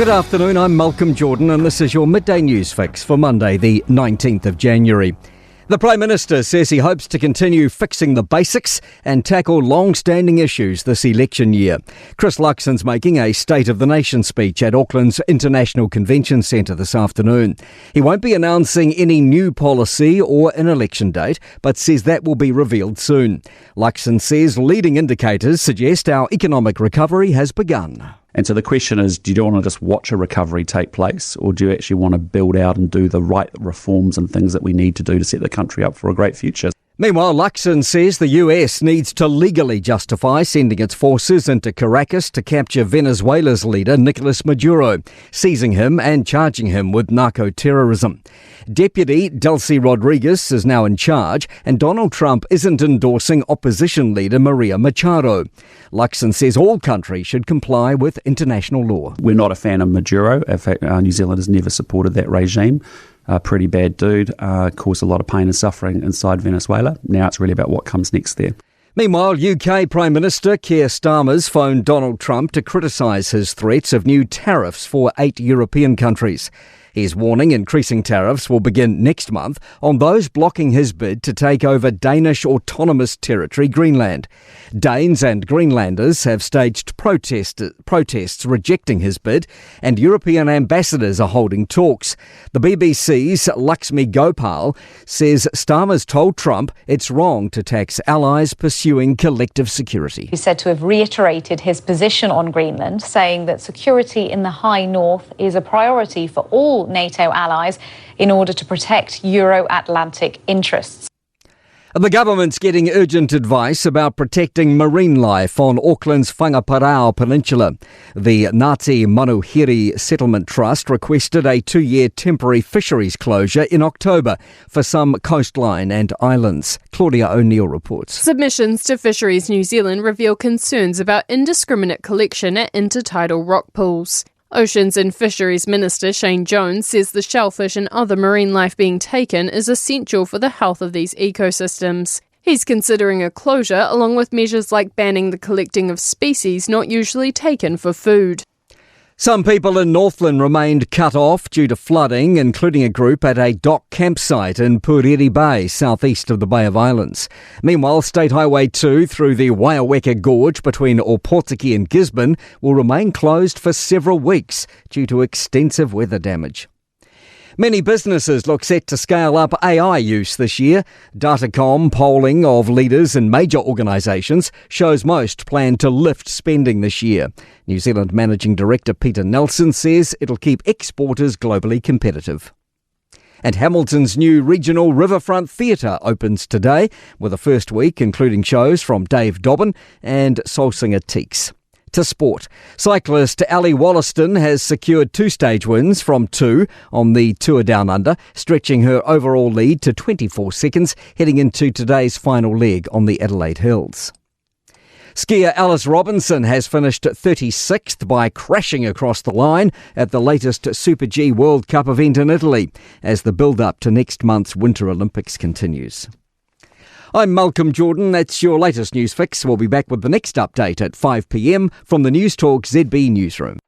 Good afternoon, I'm Malcolm Jordan and this is your Midday News Fix for Monday the 19th of January. The Prime Minister says he hopes to continue fixing the basics and tackle long-standing issues this election year. Chris Luxon's making a State of the Nation speech at Auckland's International Convention Centre this afternoon. He won't be announcing any new policy or an election date, but says that will be revealed soon. Luxon says leading indicators suggest our economic recovery has begun. And so the question is, do you want to just watch a recovery take place, or do you actually want to build out and do the right reforms and things that we need to do to set the country up for a great future? Meanwhile, Luxon says the US needs to legally justify sending its forces into Caracas to capture Venezuela's leader, Nicolas Maduro, seizing him and charging him with narco-terrorism. Deputy Delcy Rodriguez is now in charge, and Donald Trump isn't endorsing opposition leader Maria Machado. Luxon says all countries should comply with international law. We're not a fan of Maduro. In fact, New Zealand has never supported that regime. Pretty bad dude, caused a lot of pain and suffering inside Venezuela. Now it's really about what comes next there. Meanwhile, UK Prime Minister Keir Starmer's phoned Donald Trump to criticise his threats of new tariffs for 8 European countries. He's warning increasing tariffs will begin next month on those blocking his bid to take over Danish autonomous territory Greenland. Danes and Greenlanders have staged protests rejecting his bid, and European ambassadors are holding talks. The BBC's Lakshmi Gopal says Starmer's told Trump it's wrong to tax allies pursuing collective security. He's said to have reiterated his position on Greenland, saying that security in the High North is a priority for all NATO allies in order to protect Euro-Atlantic interests. The government's getting urgent advice about protecting marine life on Auckland's Whangaparao Peninsula. The Ngāti Manuhiri Settlement Trust requested a 2-year temporary fisheries closure in October for some coastline and islands. Claudia O'Neill reports. Submissions to Fisheries New Zealand reveal concerns about indiscriminate collection at intertidal rock pools. Oceans and Fisheries Minister Shane Jones says the shellfish and other marine life being taken is essential for the health of these ecosystems. He's considering a closure along with measures like banning the collecting of species not usually taken for food. Some people in Northland remained cut off due to flooding, including a group at a dock campsite in Puriri Bay, southeast of the Bay of Islands. Meanwhile, State Highway 2 through the Waiaweka Gorge between Opotiki and Gisborne will remain closed for several weeks due to extensive weather damage. Many businesses look set to scale up AI use this year. Datacom polling of leaders in major organisations shows most plan to lift spending this year. New Zealand Managing Director Peter Nelson says it'll keep exporters globally competitive. And Hamilton's new regional Riverfront Theatre opens today, with the first week including shows from Dave Dobbin and soul singer Teeks. To sport, cyclist Ali Wollaston has secured 2 stage wins from 2 on the Tour Down Under, stretching her overall lead to 24 seconds, heading into today's final leg on the Adelaide Hills. Skier Alice Robinson has finished 36th by crashing across the line at the latest Super G World Cup event in Italy, as the build-up to next month's Winter Olympics continues. I'm Malcolm Jordan. That's your latest news fix. We'll be back with the next update at 5 p.m. from the Newstalk ZB newsroom.